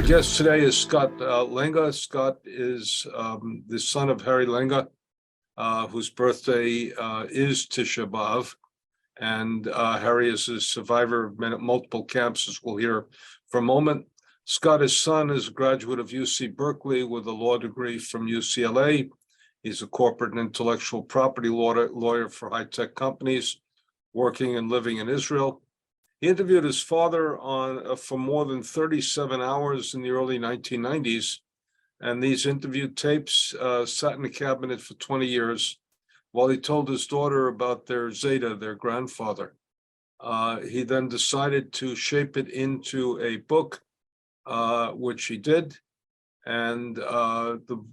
guest today is Scott Lenga. Scott is the son of Harry Lenga, whose birthday is Tisha B'Av. And Harry is a survivor of multiple camps, as we'll hear for a moment. Scott, his son, is a graduate of UC Berkeley with a law degree from UCLA. He's a corporate and intellectual property lawyer for high-tech companies, working and living in Israel. He interviewed his father for more than 37 hours in the early 1990s, and these interview tapes sat in the cabinet for 20 years while he told his daughter about their Zeta, their grandfather. He then decided to shape it into a book, which he did, and the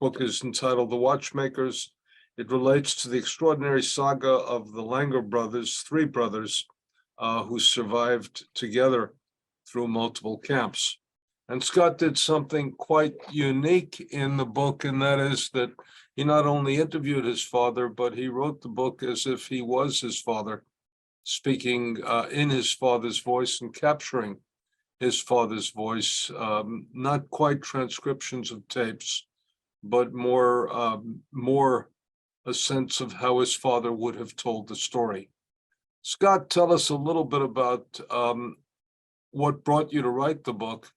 book is entitled The Watchmakers. It relates to the extraordinary saga of the Lenga brothers, three brothers, who survived together through multiple camps. And Scott did something quite unique in the book, and that is that he not only interviewed his father, but he wrote the book as if he was his father, speaking in his father's voice and capturing his father's voice, not quite transcriptions of tapes, but more a sense of how his father would have told the story. Scott, tell us a little bit about what brought you to write the book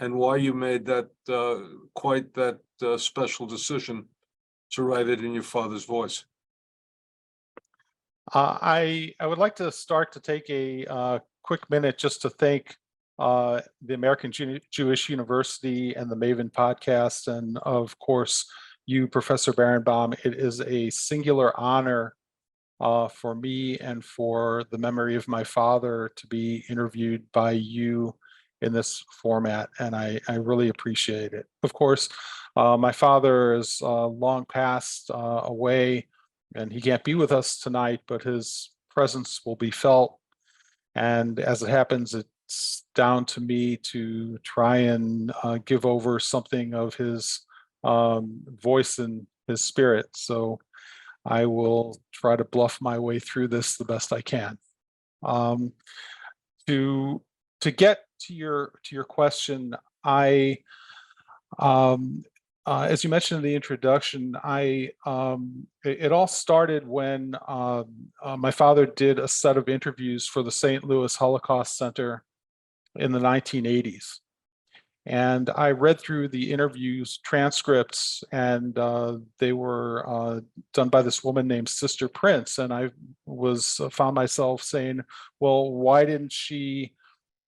and why you made that special decision to write it in your father's voice. I would like to start to take a quick minute just to thank the American Jewish University and the Maven podcast, and of course you, Professor Berenbaum. It is a singular honor for me and for the memory of my father to be interviewed by you in this format, and I really appreciate it. Of course, my father is long passed away, and he can't be with us tonight, but his presence will be felt. And as it happens, it's down to me to try and give over something of his voice and his spirit. So I will try to bluff my way through this the best I can. To get to your question, as you mentioned in the introduction, it all started when my father did a set of interviews for the St. Louis Holocaust Center in the 1980s. And I read through the interviews transcripts, and they were done by this woman named Sister Prince. And I found myself saying, well, why didn't she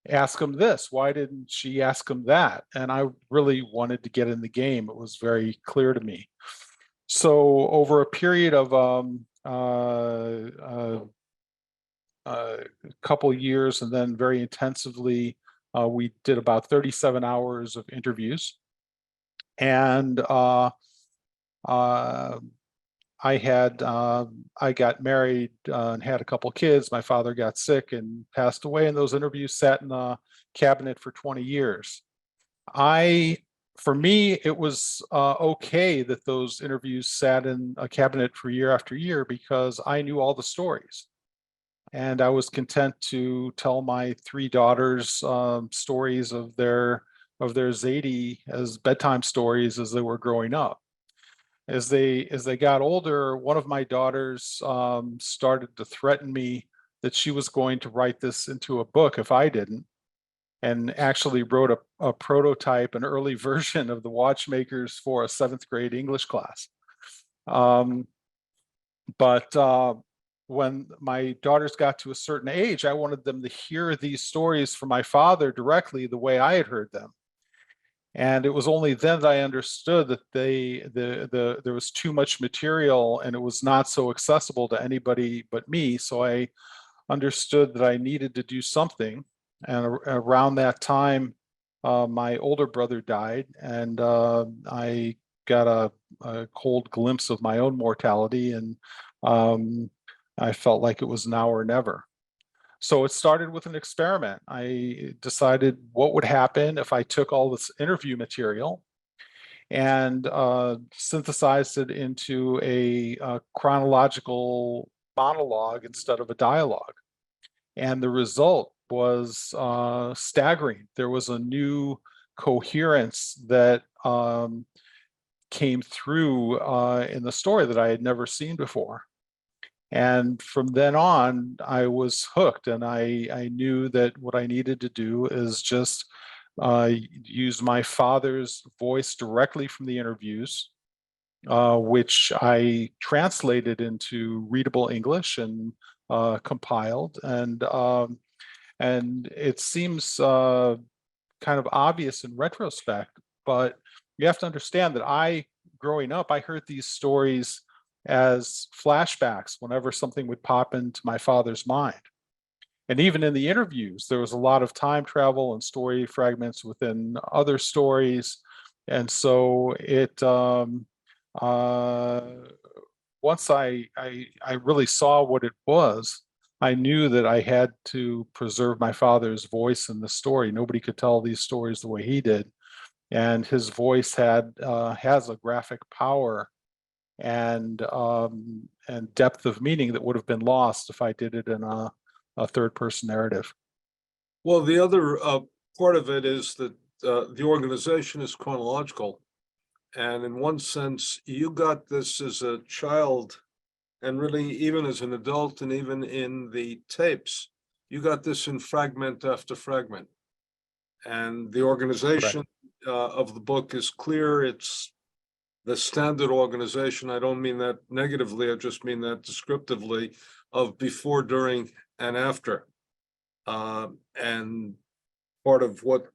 ask him this? Why didn't she ask him that? And I really wanted to get in the game. It was very clear to me. So over a period of a couple years, and then very intensively, we did about 37 hours of interviews, and I got married and had a couple kids. My father got sick and passed away, and those interviews sat in a cabinet for 20 years. For me, it was okay that those interviews sat in a cabinet for year after year, because I knew all the stories. And I was content to tell my three daughters stories of their Zadie as bedtime stories as they were growing up. As they got older, one of my daughters started to threaten me that she was going to write this into a book if I didn't, and actually wrote a prototype, an early version of the Watchmakers for a 7th grade English class. When my daughters got to a certain age, I wanted them to hear these stories from my father directly the way I had heard them. And it was only then that I understood that there was too much material and it was not so accessible to anybody but me. So I understood that I needed to do something. And around that time, my older brother died, and I got a cold glimpse of my own mortality, and I felt like it was now or never. So it started with an experiment. I decided what would happen if I took all this interview material and synthesized it into a chronological monologue instead of a dialogue. And the result was staggering. There was a new coherence that came through in the story that I had never seen before. And from then on, I was hooked, and I knew that what I needed to do is just use my father's voice directly from the interviews, which I translated into readable English and compiled. And it seems kind of obvious in retrospect, but you have to understand that growing up, I heard these stories as flashbacks whenever something would pop into my father's mind. And even in the interviews, there was a lot of time travel and story fragments within other stories. And so once I really saw what it was, I knew that I had to preserve my father's voice in the story. Nobody could tell these stories the way he did. And his voice has a graphic power and depth of meaning that would have been lost if I did it in a third person narrative. Well, the other part of it is that the organization is chronological. And in one sense, you got this as a child, and really even as an adult, and even in the tapes, you got this in fragment after fragment. And the organization of the book is clear. It's the standard organization. I don't mean that negatively, I just mean that descriptively, of before, during, and after. And part of what,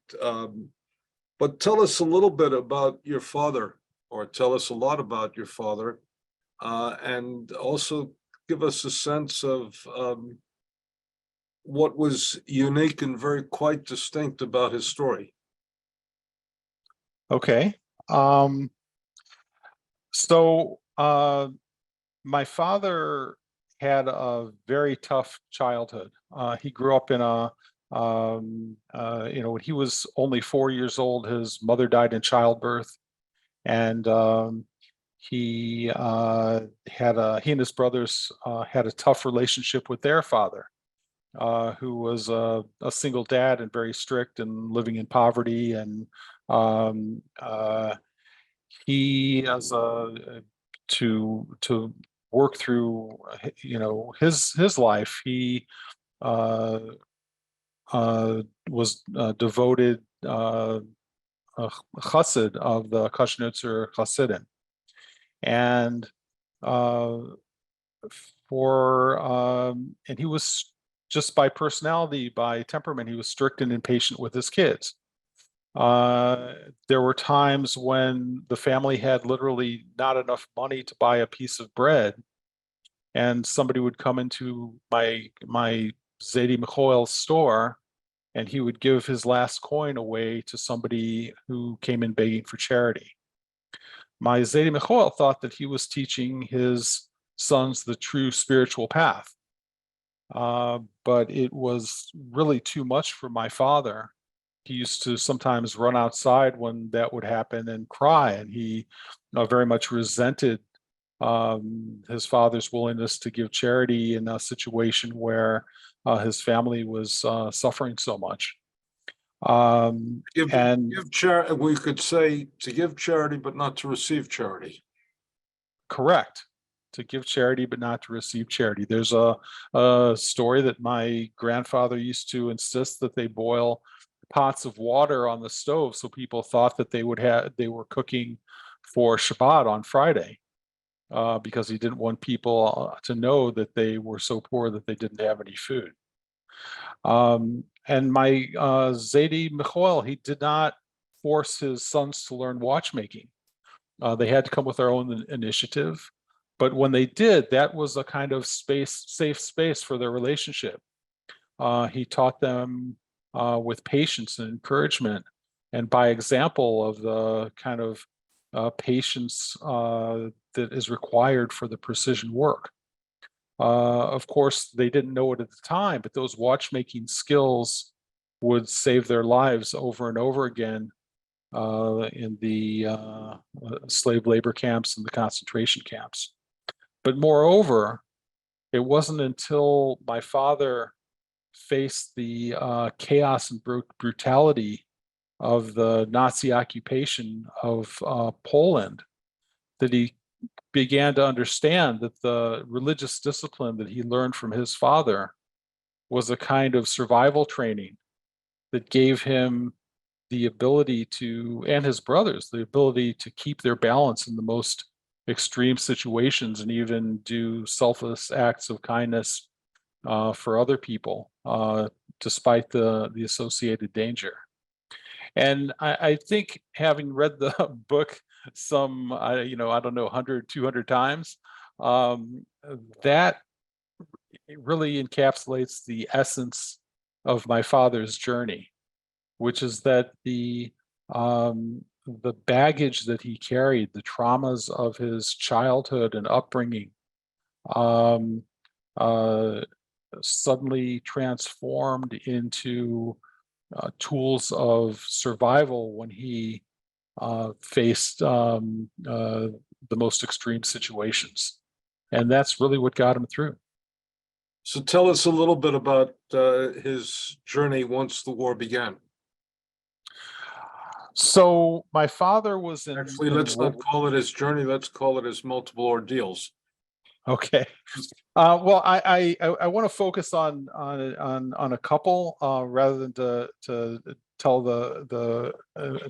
but tell us a little bit about your father, or tell us a lot about your father, and also give us a sense of what was unique and very quite distinct about his story. Okay. So my father had a very tough childhood. He grew up in when he was only 4 years old, his mother died in childbirth. And he and his brothers had a tough relationship with their father, who was a single dad and very strict and living in poverty. And he, as to work through, his life, he was devoted chassid of the Kozhnitz Chassidim. And and he was, just by personality, by temperament, he was strict and impatient with his kids. There were times when the family had literally not enough money to buy a piece of bread, and somebody would come into my Zedi Michoel's store, and he would give his last coin away to somebody who came in begging for charity. My Zedi Michoel thought that he was teaching his sons the true spiritual path. But it was really too much for my father. He used to sometimes run outside when that would happen and cry, and he very much resented his father's willingness to give charity in a situation where his family was suffering so much. We could say to give charity, but not to receive charity. Correct. To give charity, but not to receive charity. There's a story that my grandfather used to insist that they boil pots of water on the stove, so people thought that they were cooking for Shabbat on Friday, because he didn't want people to know that they were so poor that they didn't have any food. And my Zedi Michoel, he did not force his sons to learn watchmaking. They had to come with their own initiative. But when they did, that was a kind of safe space for their relationship. He taught them with patience and encouragement, and by example of the kind of patience that is required for the precision work. Of course, they didn't know it at the time, but those watchmaking skills would save their lives over and over again in the slave labor camps and the concentration camps. But moreover, it wasn't until my father faced the chaos and brutality of the Nazi occupation of Poland, that he began to understand that the religious discipline that he learned from his father was a kind of survival training that gave him the ability to, and his brothers, the ability to keep their balance in the most extreme situations and even do selfless acts of kindness for other people, despite the associated danger. And I think, having read the book some, I don't know, 100, 200 times, um, that really encapsulates the essence of my father's journey, which is that the baggage that he carried, the traumas of his childhood and upbringing, um, uh, suddenly transformed into tools of survival when he faced the most extreme situations. And that's really what got him through. So tell us a little bit about his journey once the war began. So my father was Actually, let's not call it his journey. Let's call it his multiple ordeals. Okay. Well, I want to focus on a couple rather than to tell the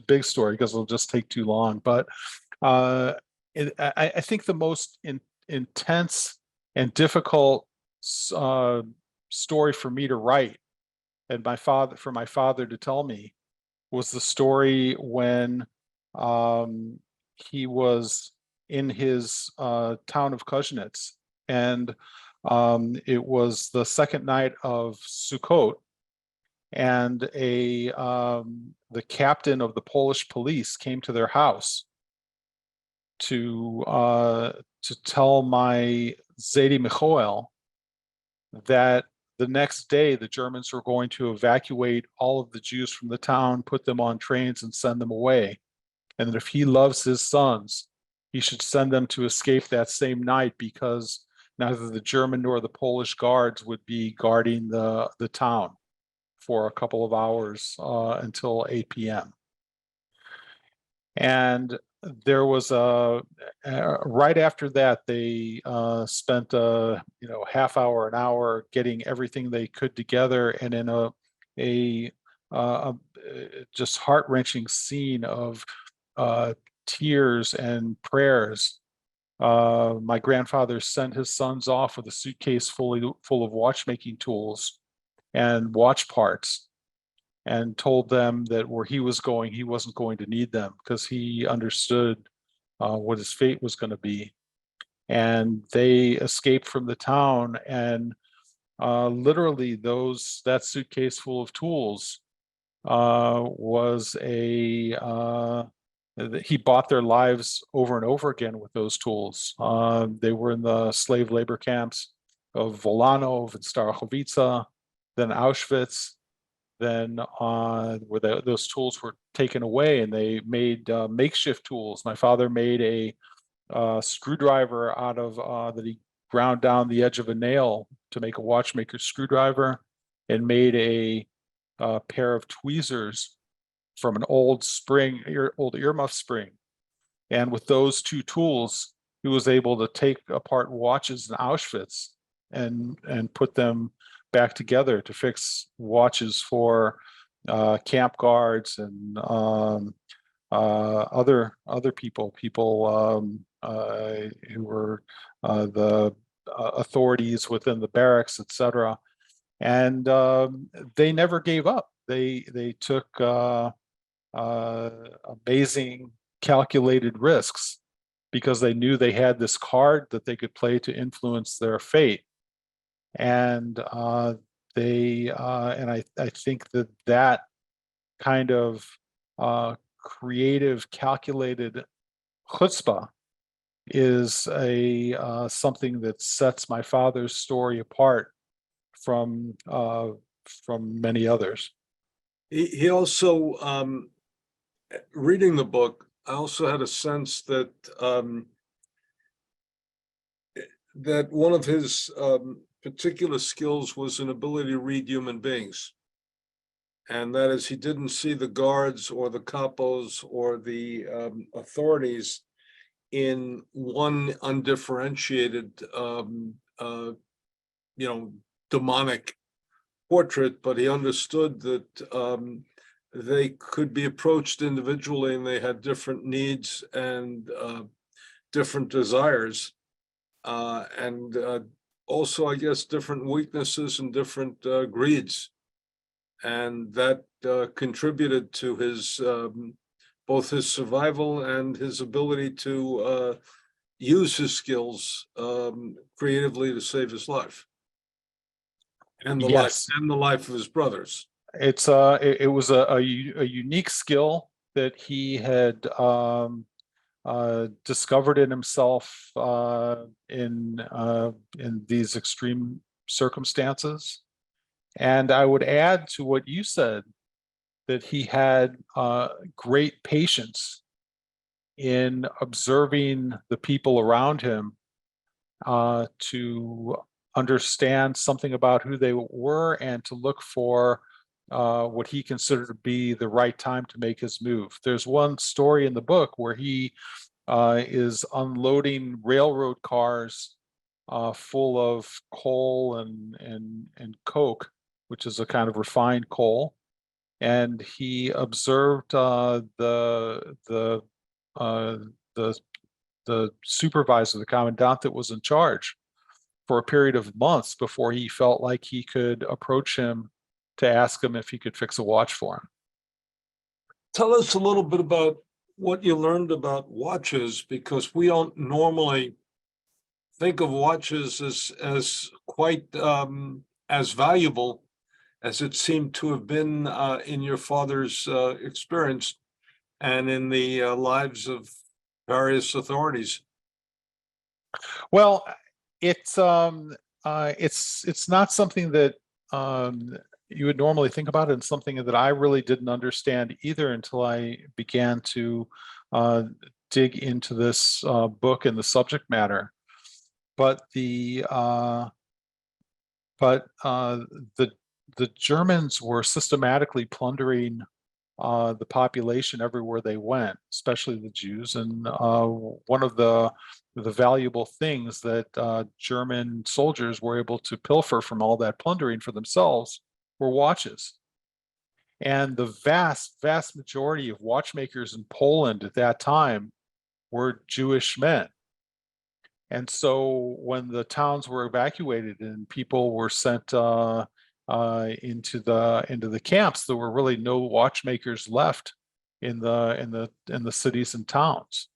big story, because it'll just take too long. But I think the most intense and difficult story for me to write, and for my father to tell me, was the story when he was in his town of Kozhnitz, and it was the second night of Sukkot, and the captain of the Polish police came to their house to tell my Zedi Michoel that the next day the Germans were going to evacuate all of the Jews from the town, put them on trains, and send them away. And that if he loves his sons, he should send them to escape that same night, because neither the German nor the Polish guards would be guarding the town for a couple of hours until 8 p.m. And there was right after that, they spent half hour, an hour getting everything they could together, and in a just heart-wrenching scene of tears and prayers, my grandfather sent his sons off with a suitcase full of watchmaking tools and watch parts, and told them that where he was going, he wasn't going to need them, because he understood what his fate was going to be. And they escaped from the town, and literally that suitcase full of tools was he bought their lives over and over again with those tools. They were in the slave labor camps of Volanov and Starachowice, then Auschwitz, then where those tools were taken away, and they made makeshift tools. My father made a screwdriver out of that he ground down the edge of a nail to make a watchmaker's screwdriver, and made a pair of tweezers from an old earmuff spring. And with those two tools, he was able to take apart watches in Auschwitz and put them back together to fix watches for camp guards and other people who were the authorities within the barracks, etc. And they never gave up. They took amazing calculated risks, because they knew they had this card that they could play to influence their fate. And I think that kind of creative, calculated chutzpah is something that sets my father's story apart from many others. He also, reading the book, I also had a sense that that one of his particular skills was an ability to read human beings. And that is, he didn't see the guards or the capos or the authorities in one undifferentiated, demonic portrait, but he understood that they could be approached individually and they had different needs and different desires. And also, I guess, different weaknesses and different greeds. And that contributed to his both his survival and his ability to use his skills creatively to save his life and Yes, the life of his brothers. it was a unique skill that he had discovered in himself in these extreme circumstances. And I would add to what you said that he had great patience in observing the people around him to understand something about who they were and to look for what he considered to be the right time to make his move. There's one story in the book where he is unloading railroad cars full of coal and coke, which is a kind of refined coal. And he observed the supervisor, the commandant that was in charge, for a period of months before he felt like he could approach him to ask him if he could fix a watch for him. Tell us a little bit about what you learned about watches, because we don't normally think of watches as quite as valuable as it seemed to have been in your father's experience and in the lives of various authorities. Well, it's not something that you would normally think about, and something that I really didn't understand either until I began to dig into this book and the subject matter. But the Germans were systematically plundering the population everywhere they went, especially the Jews. And one of the valuable things that German soldiers were able to pilfer from all that plundering for themselves were watches. And the vast majority of watchmakers in Poland at that time were Jewish men. And so when the towns were evacuated and people were sent into the camps, there were really no watchmakers left in the cities and towns.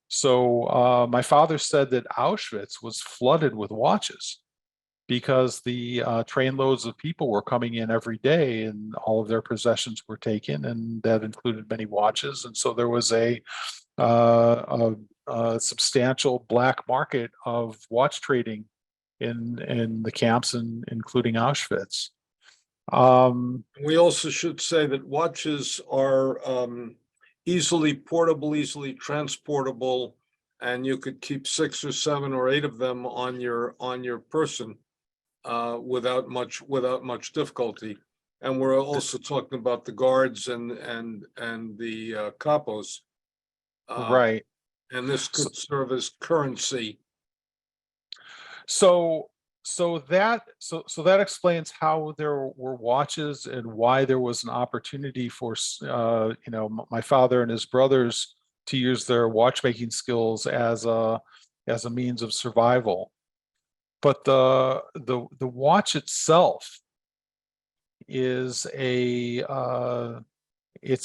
So my father said that Auschwitz was flooded with watches because the trainloads of people were coming in every day and all of their possessions were taken, and that included many watches. And so there was a substantial black market of watch trading in the camps, and including Auschwitz. We also should say that watches are easily portable, easily transportable, and you could keep 6 or 7 or 8 of them on your person without much difficulty. And we're also talking about the guards and the capos. Right. And this could serve as currency. So that explains how there were watches and why there was an opportunity for my father and his brothers to use their watchmaking skills as a means of survival. But the watch itself is it's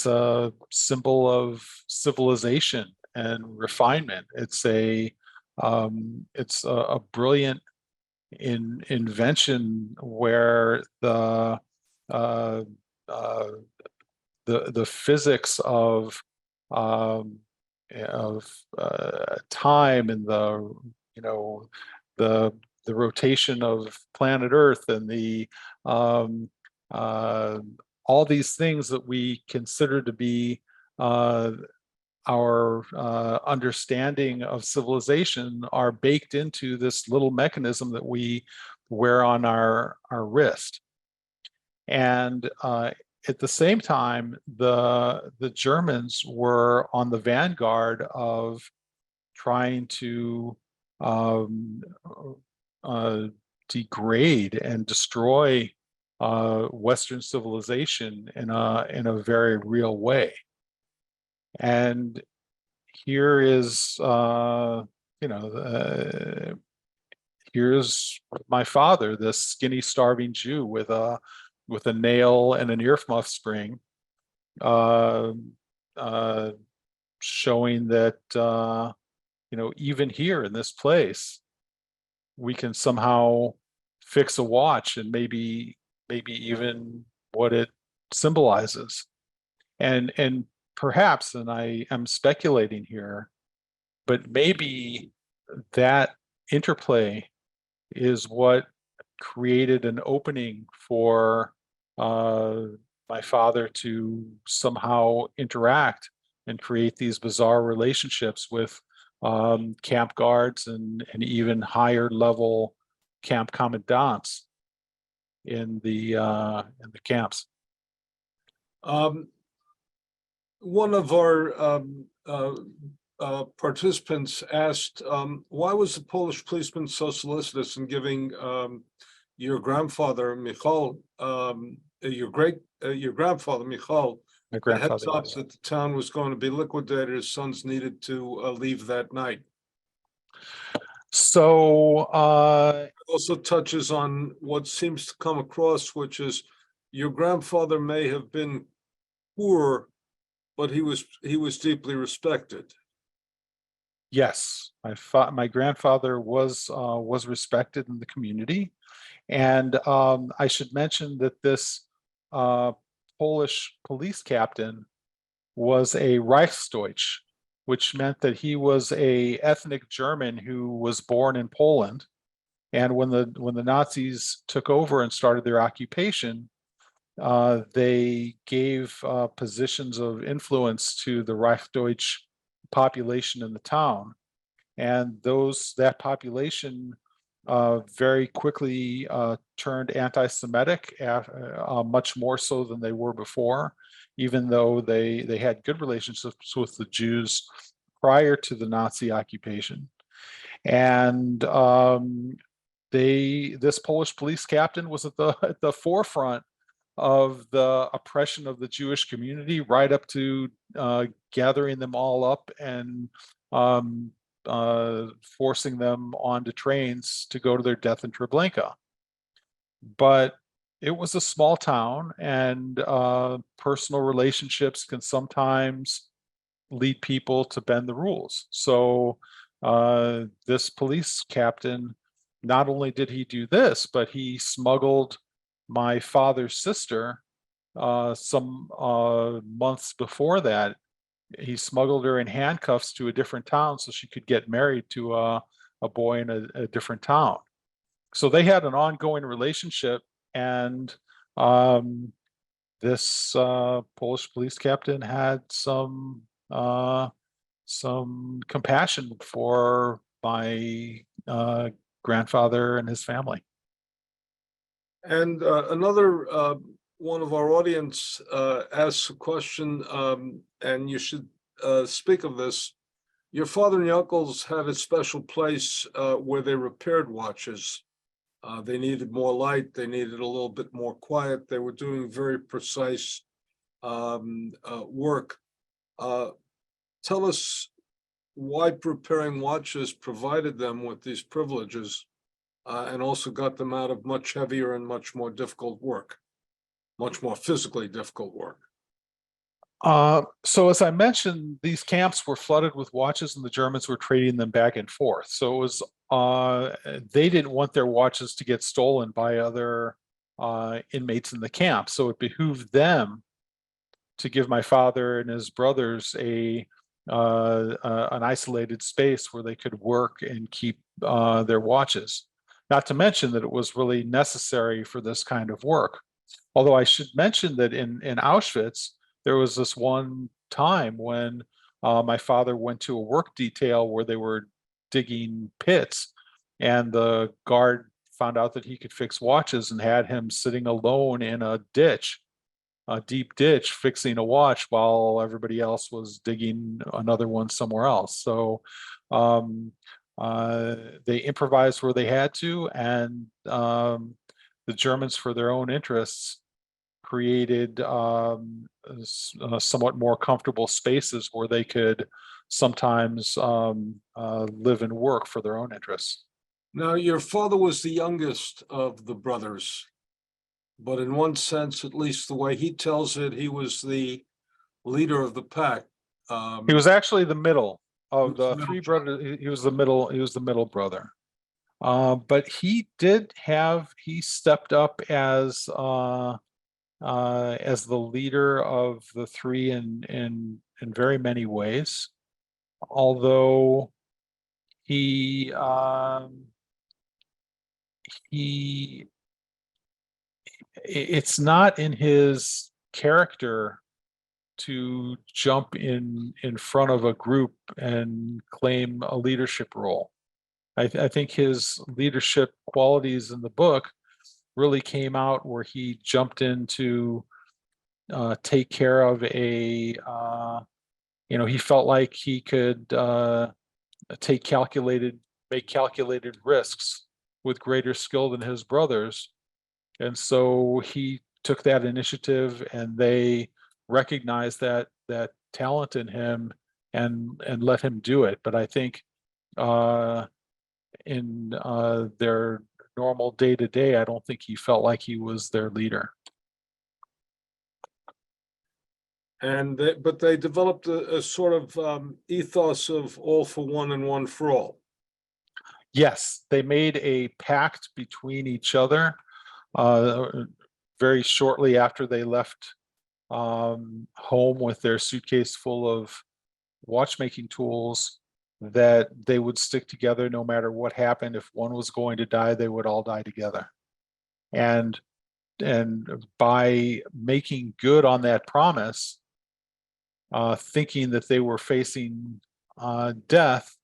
a symbol of civilization and refinement. It's a brilliant invention where the physics of time and the rotation of planet Earth and all these things that we consider to be our understanding of civilization are baked into this little mechanism that we wear on our wrist. And at the same time, the Germans were on the vanguard of trying to um, degrade and destroy Western civilization in a very real way. And here is, here's my father, this skinny, starving Jew with a nail and an earmuff spring, uh, uh, showing that even here in this place, we can somehow fix a watch and maybe even what it symbolizes. And perhaps, and I am speculating here, but maybe that interplay is what created an opening for my father to somehow interact and create these bizarre relationships with camp guards and even higher level camp commandants in the camps. One of our participants asked, why was the Polish policeman so solicitous in giving your grandfather Michal, your grandfather Michal, My the heads grandfather, up yes. that the town was going to be liquidated? His sons needed to leave that night. So Also touches on what seems to come across, which is your grandfather may have been poor, but he was deeply respected. yes, my grandfather was respected in the community, and I should mention that this Polish police captain was a Reichsdeutsch, which meant that he was a ethnic German who was born in Poland. And when the Nazis took over and started their occupation, they gave positions of influence to the Reichsdeutsch population in the town, and that population very quickly turned anti-Semitic, much more so than they were before, even though they had good relationships with the Jews prior to the Nazi occupation. And this Polish police captain was at the forefront of the oppression of the Jewish community, right up to gathering them all up and forcing them onto trains to go to their death in Treblinka. But it was a small town, and personal relationships can sometimes lead people to bend the rules. So this police captain, not only did he do this, but he smuggled my father's sister some months before that. He smuggled her in handcuffs to a different town so she could get married to a boy in a different town. So they had an ongoing relationship, and this Polish police captain had some compassion for my grandfather and his family. And another one of our audience asks a question, and you should speak of this. Your father and your uncles had a special place where they repaired watches. They needed more light. They needed a little bit more quiet. They were doing very precise work. Tell us why repairing watches provided them with these privileges, and also got them out of much heavier and much more difficult work, much more physically difficult work. So as I mentioned, these camps were flooded with watches, and the Germans were trading them back and forth. So it was they didn't want their watches to get stolen by other inmates in the camp. So it behooved them to give my father and his brothers an isolated space where they could work and keep their watches. Not to mention that it was really necessary for this kind of work. Although I should mention that in Auschwitz, there was this one time when my father went to a work detail where they were digging pits, and the guard found out that he could fix watches and had him sitting alone in a ditch a deep ditch fixing a watch while everybody else was digging another one somewhere else. So um, they improvised where they had to, and the Germans, for their own interests, created somewhat more comfortable spaces where they could sometimes live and work for their own interests. Now, your father was the youngest of the brothers, but in one sense, at least the way he tells it, he was the leader of the pack. He was actually the middle He of was the the three middle child. brothers. He was the middle. He was the middle brother. But he stepped up as the leader of the three in very many ways. Although he he it's not in his character to jump in front of a group and claim a leadership role. I think his leadership qualities in the book really came out where he jumped in to take care of he felt like he could make calculated risks with greater skill than his brothers. And so he took that initiative, and they recognized that talent in him and let him do it. But I think in their normal day to day, I don't think he felt like he was their leader. But they developed a sort of ethos of all for one and one for all. Yes, they made a pact between each other very shortly after they left home with their suitcase full of watchmaking tools, that they would stick together no matter what happened. If one was going to die, they would all die together. And by making good on that promise, thinking that they were facing death,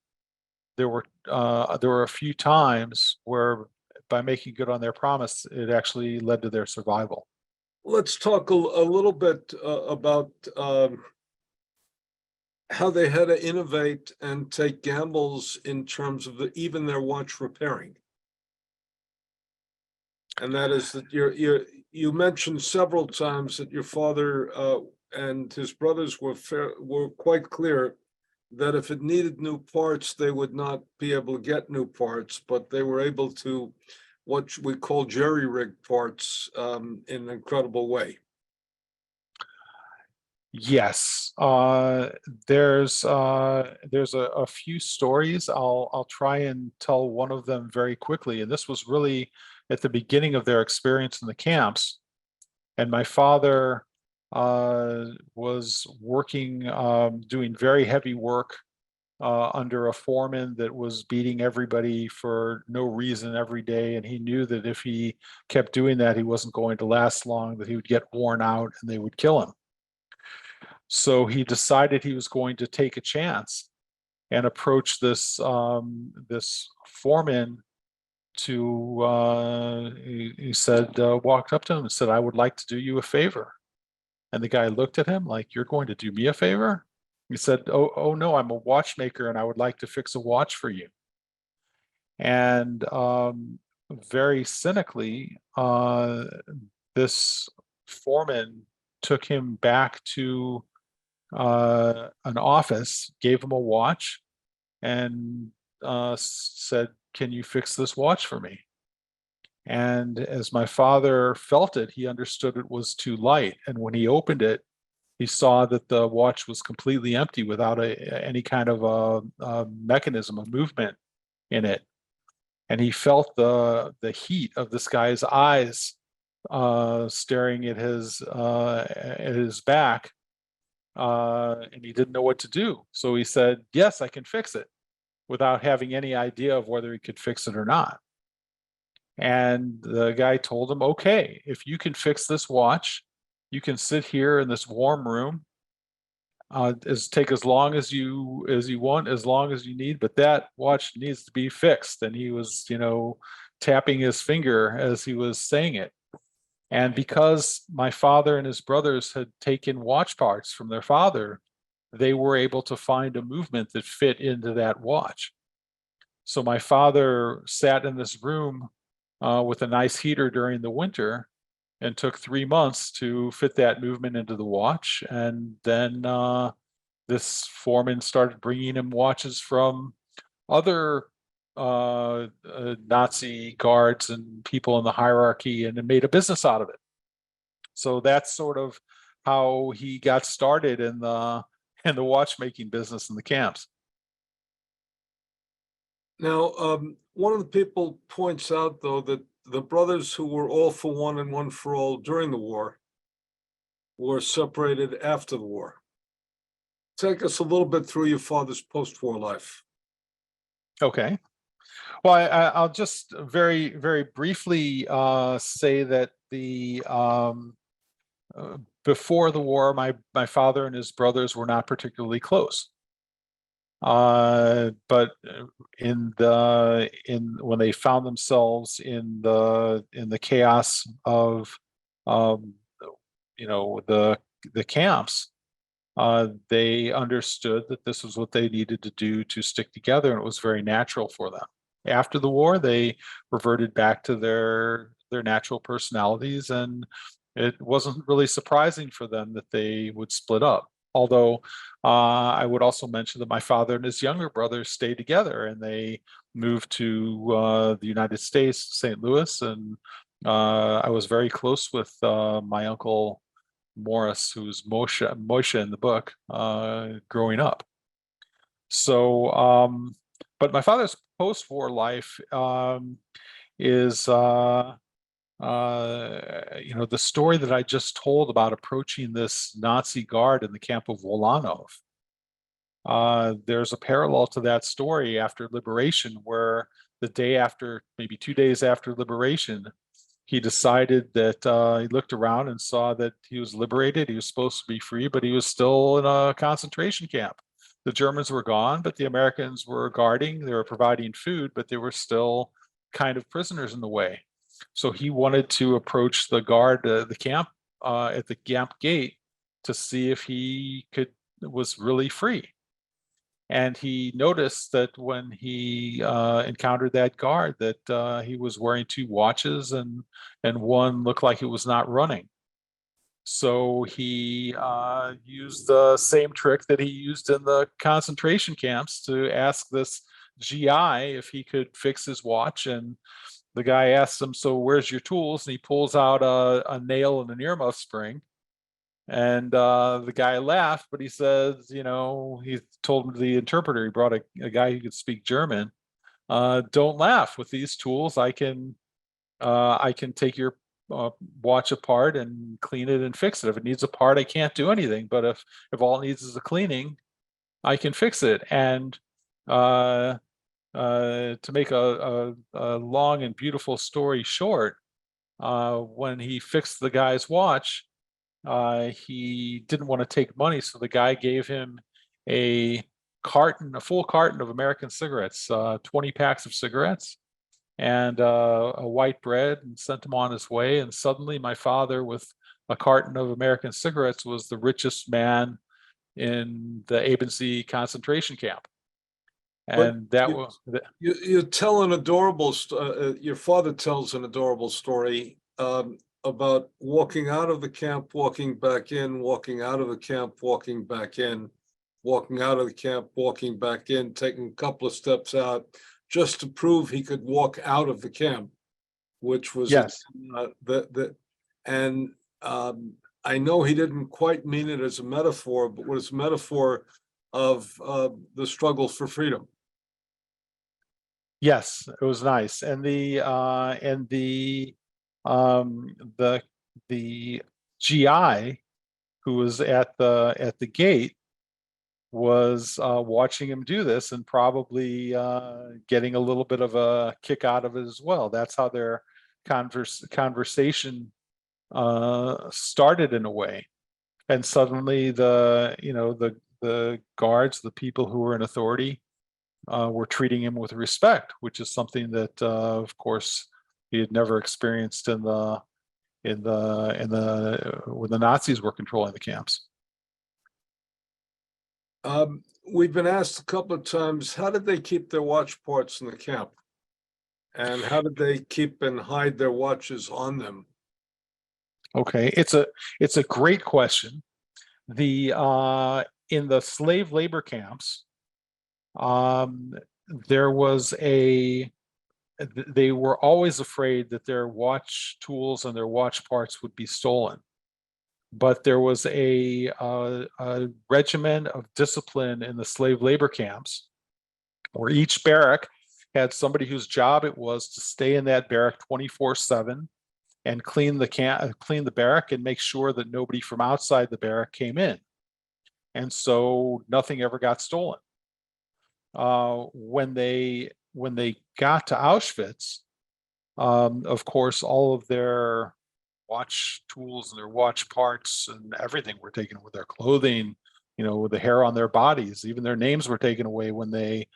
there were a few times where, by making good on their promise, it actually led to their survival. Let's talk a little bit about how they had to innovate and take gambles in terms of even their watch repairing. And that is that you mentioned several times that your father and his brothers were quite clear that if it needed new parts, they would not be able to get new parts, but they were able to what we call JerryRig parts in an incredible way. Yes, there's a few stories. I'll try and tell one of them very quickly. And this was really at the beginning of their experience in the camps. And my father was working, doing very heavy work under a foreman that was beating everybody for no reason every day. And he knew that if he kept doing that, he wasn't going to last long, that he would get worn out and they would kill him. So he decided he was going to take a chance and approach this foreman he said, walked up to him and said, "I would like to do you a favor." And the guy looked at him like, "You're going to do me a favor?" He said, oh no, I'm a watchmaker and I would like to fix a watch for you. And very cynically, this foreman took him back to an office, gave him a watch, and said, "Can you fix this watch for me?" And as my father felt it, he understood it was too light. And when he opened it, he saw that the watch was completely empty without any kind of a mechanism of movement in it. And he felt the heat of this guy's eyes staring at his back, and he didn't know what to do. So he said, "Yes, I can fix it," without having any idea of whether he could fix it or not. And the guy told him, "Okay, if you can fix this watch, you can sit here in this warm room. Take as long as you want, as long as you need, but that watch needs to be fixed." And he was, tapping his finger as he was saying it. And because my father and his brothers had taken watch parts from their father, they were able to find a movement that fit into that watch. So my father sat in this room with a nice heater during the winter and took 3 months to fit that movement into the watch. And then this foreman started bringing him watches from other Nazi guards and people in the hierarchy, and it made a business out of it. So that's sort of how he got started in the watchmaking business in the camps. Now, one of the people points out, though, that the brothers who were all for one and one for all during the war were separated after the war. Take us a little bit through your father's post-war life. Okay. Well, I'll just very, very briefly say that before the war, my father and his brothers were not particularly close. But when they found themselves in the chaos of the camps, they understood that this was what they needed to do to stick together, and it was very natural for them. After the war, they reverted back to their natural personalities, and it wasn't really surprising for them that they would split up. Although I would also mention that my father and his younger brother stayed together, and they moved to the United States, St. Louis, and I was very close with my uncle Morris, who's Moshe in the book, growing up. So, but my father's post-war life is, the story that I just told about approaching this Nazi guard in the camp of Wolanov. There's a parallel to that story after liberation, where the day after, maybe 2 days after liberation, he decided that he looked around and saw that he was liberated. He was supposed to be free, but he was still in a concentration camp. The Germans were gone, but the Americans were guarding. They were providing food, but they were still kind of prisoners in the way. So he wanted to approach the guard, the camp at the camp gate, to see if he was really free. And he noticed that when he encountered that guard, that he was wearing 2 watches, and one looked like it was not running. So he used the same trick that he used in the concentration camps to ask this GI if he could fix his watch. And the guy asked him, "So where's your tools?" And he pulls out a nail and an earmuff spring. And the guy laughed, but he says, he told the interpreter, he brought a guy who could speak German. Don't laugh. With these tools, I can take your watch apart and clean it and fix it. If it needs a part, I can't do anything. But if all it needs is a cleaning, I can fix it. And to make a long and beautiful story short, when he fixed the guy's watch, he didn't want to take money, so the guy gave him a full carton of American cigarettes, 20 packs of cigarettes, and a white bread, and sent him on his way. And suddenly my father, with a carton of American cigarettes, was the richest man in the Abensee concentration camp. And you tell an adorable your father tells an adorable story about walking out of the camp, walking back in, walking out of the camp, walking back in, walking out of the camp, walking back in, taking a couple of steps out just to prove he could walk out of the camp, which was yes. And I know he didn't quite mean it as a metaphor, but was a metaphor of the struggle for freedom. Yes, it was nice. And the GI who was at the gate was watching him do this, and probably getting a little bit of a kick out of it as well. That's how their conversation started in a way. And suddenly the guards, the people who were in authority, were treating him with respect, which is something that, of course, he had never experienced in when the Nazis were controlling the camps. We've been asked a couple of times, how did they keep their watch parts in the camp? And how did they keep and hide their watches on them? Okay, it's a great question. The in the slave labor camps, there was they were always afraid that their watch tools and their watch parts would be stolen. But there was a regimen of discipline in the slave labor camps where each barrack had somebody whose job it was to stay in that barrack 24/7 and clean the barrack and make sure that nobody from outside the barrack came in. And so nothing ever got stolen. When they got to Auschwitz, of course, all of their watch tools and their watch parts and everything were taken with their clothing, with the hair on their bodies. Even their names were taken away when they,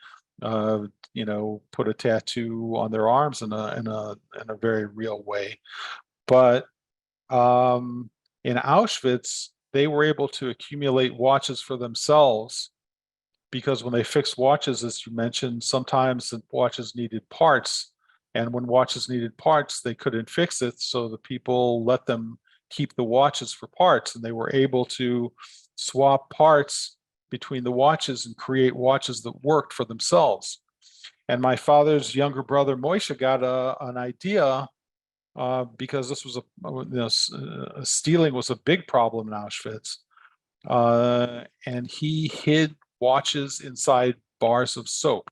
put a tattoo on their arms in a very real way. But in Auschwitz, they were able to accumulate watches for themselves because when they fixed watches, as you mentioned, sometimes the watches needed parts. And when watches needed parts, they couldn't fix it. So the people let them keep the watches for parts, and they were able to swap parts between the watches and create watches that worked for themselves. And my father's younger brother, Moishe, got an idea because this was stealing was a big problem in Auschwitz. And he hid watches inside bars of soap.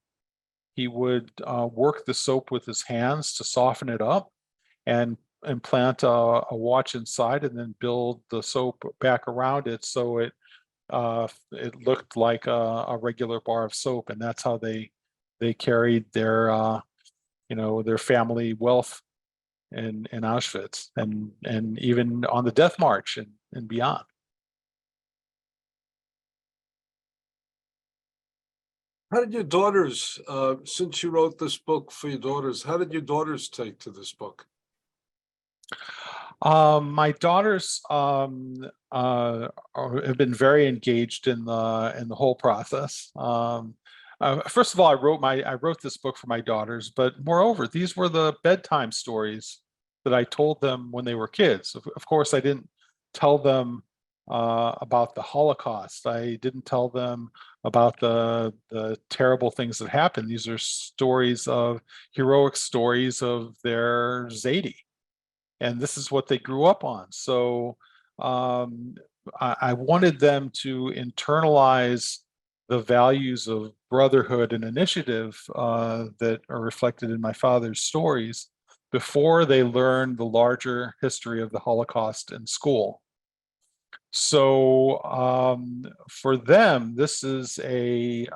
He would work the soap with his hands to soften it up and implant a watch inside and then build the soap back around it so it looked like a regular bar of soap. And that's how they carried their their family wealth in Auschwitz and even on the death march and beyond. How did your daughters, since you wrote this book for your daughters, how did your daughters take to this book? My daughters have been very engaged in the whole process. First of all, I wrote this book for my daughters, but moreover, these were the bedtime stories that I told them when they were kids. Of course, I didn't tell them about the Holocaust. I didn't tell them about the terrible things that happened. These are heroic stories of their Zaidi. And this is what they grew up on. So I wanted them to internalize the values of brotherhood and initiative that are reflected in my father's stories before they learn the larger history of the Holocaust in school. So for them, this is they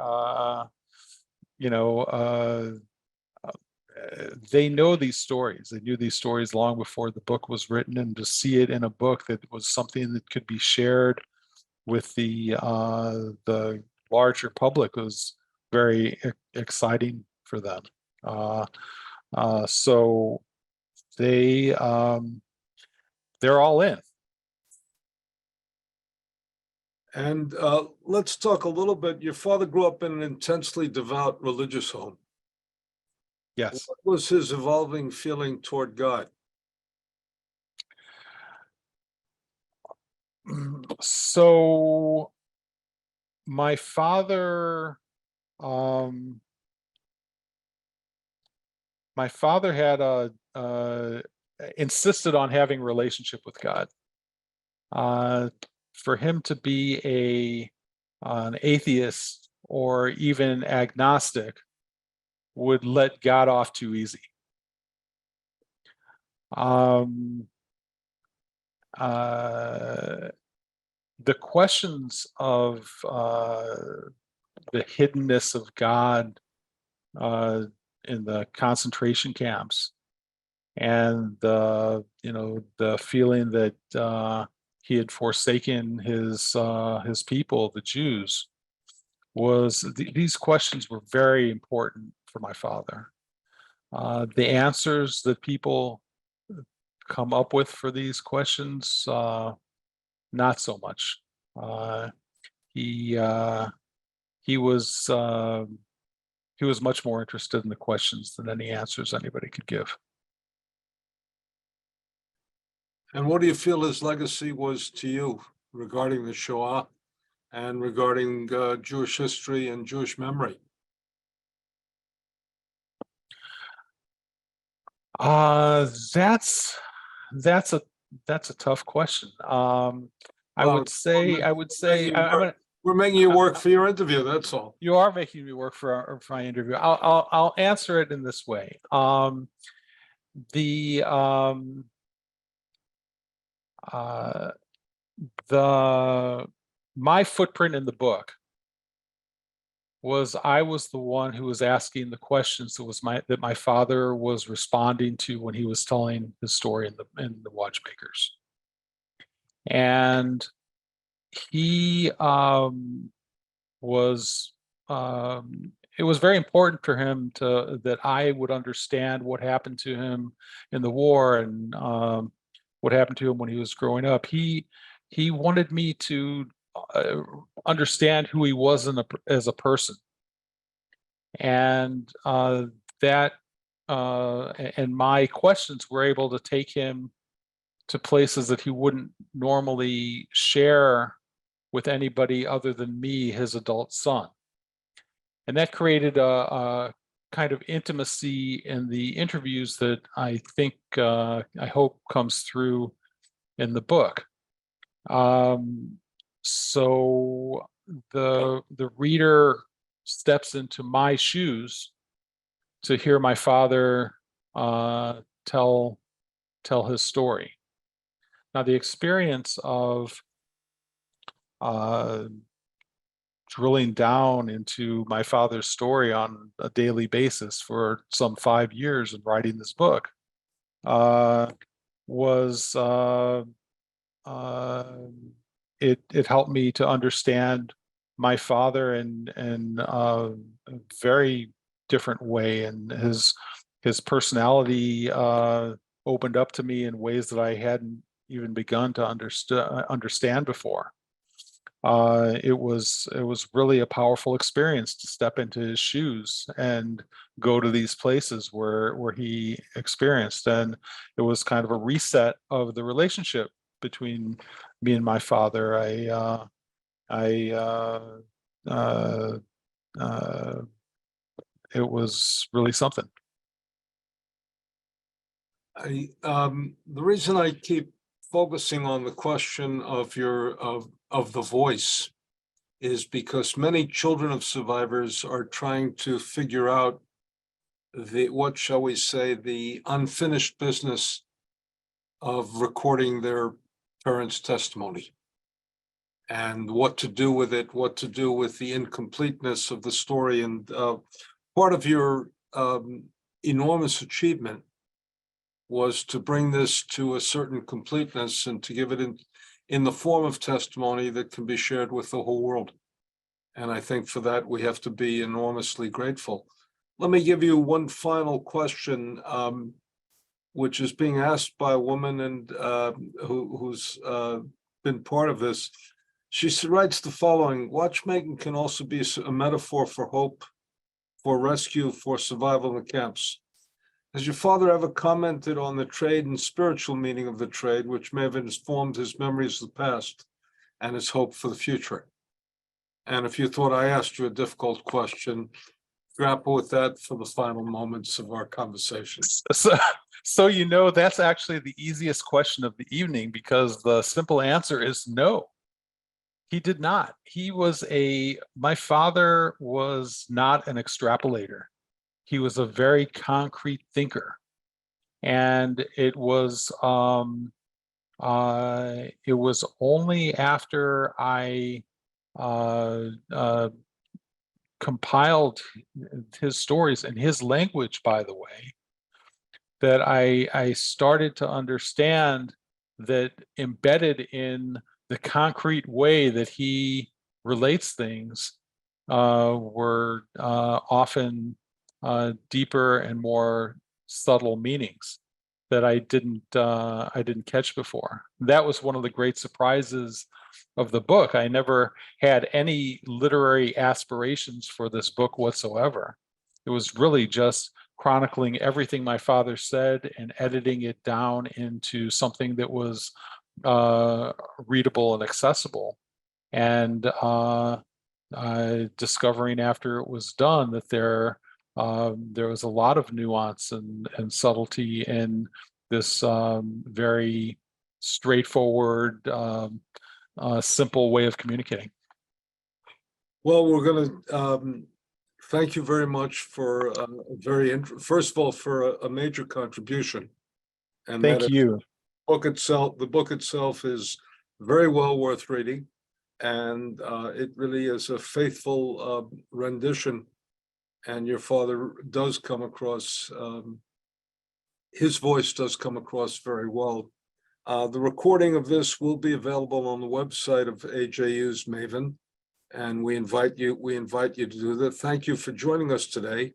know these stories. They knew these stories long before the book was written, and to see it in a book that was something that could be shared with the larger public was very exciting for them. So they're all in. And let's talk a little bit. Your father grew up in an intensely devout religious home. Yes. What was his evolving feeling toward God? So my father had insisted on having a relationship with God. For him to be an atheist or even agnostic would let God off too easy. The questions of the hiddenness of God in the concentration camps and the feeling that he had forsaken his people, the Jews, these questions were very important for my father. The answers that people come up with for these questions. Not so much. He was much more interested in the questions than any answers anybody could give. And what do you feel his legacy was to you regarding the Shoah and regarding Jewish history and Jewish memory? That's a tough question. I would say we're making you work for your interview. That's all. You are making me work for my interview. I'll answer it in this way. My footprint in the book was I was the one who was asking the questions that my father was responding to when he was telling his story in the Watchmakers. And he it was very important for him that I would understand what happened to him in the war and what happened to him when he was growing up. He wanted me to understand who he was as a person, and and my questions were able to take him to places that he wouldn't normally share with anybody other than me, his adult son. And that created a kind of intimacy in the interviews that I think, I hope comes through in the book. So the reader steps into my shoes to hear my father tell his story. Now, the experience of drilling down into my father's story on a daily basis for some 5 years and writing this book it helped me to understand my father in a very different way, and his personality opened up to me in ways that I hadn't even begun to understand before. It was really a powerful experience to step into his shoes and go to these places where he experienced, and it was kind of a reset of the relationship between me and my father. It was really something. The reason I keep focusing on the question of the voice is because many children of survivors are trying to figure out what shall we say, the unfinished business of recording their parents' testimony and what to do with it, what to do with the incompleteness of the story. And part of your enormous achievement was to bring this to a certain completeness and to give it in the form of testimony that can be shared with the whole world. And I think for that, we have to be enormously grateful. Let me give you one final question, which is being asked by a woman and who's been part of this. She writes the following: watchmaking can also be a metaphor for hope, for rescue, for survival in the camps. Has your father ever commented on the trade and spiritual meaning of the trade, which may have informed his memories of the past and his hope for the future? And if you thought I asked you a difficult question, grapple with that for the final moments of our conversation. So that's actually the easiest question of the evening, because the simple answer is no. He did not. My father was not an extrapolator. He was a very concrete thinker, and it was only after I compiled his stories in his language, by the way, that I started to understand that embedded in the concrete way that he relates things were often deeper and more subtle meanings. that I didn't catch before. That was one of the great surprises of the book. I never had any literary aspirations for this book whatsoever. It was really just chronicling everything my father said and editing it down into something that was readable and accessible. And discovering after it was done that there was a lot of nuance and subtlety in this very straightforward, simple way of communicating. Well, we're going to thank you very much for a first of all, for a major contribution. And Thank that you. the book itself is very well worth reading. And it really is a faithful rendition. And your father does come across, his voice does come across very well. The recording of this will be available on the website of AJU's Maven. And we invite you to do that. Thank you for joining us today.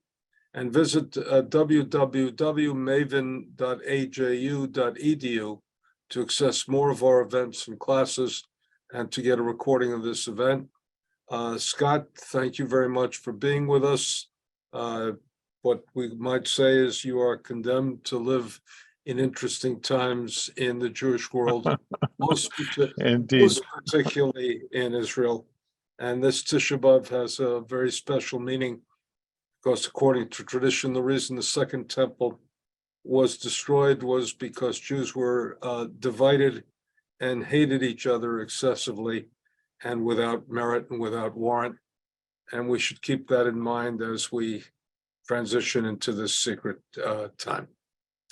And visit www.maven.aju.edu to access more of our events and classes and to get a recording of this event. Scott, thank you very much for being with us. What we might say is you are condemned to live in interesting times in the Jewish world, most particularly in Israel. And this Tisha B'Av has a very special meaning because according to tradition, the reason the Second Temple was destroyed was because Jews were divided and hated each other excessively and without merit and without warrant. And we should keep that in mind as we transition into this secret time.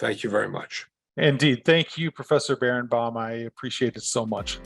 Thank you very much. Indeed. Thank you, Professor Berenbaum. I appreciate it so much.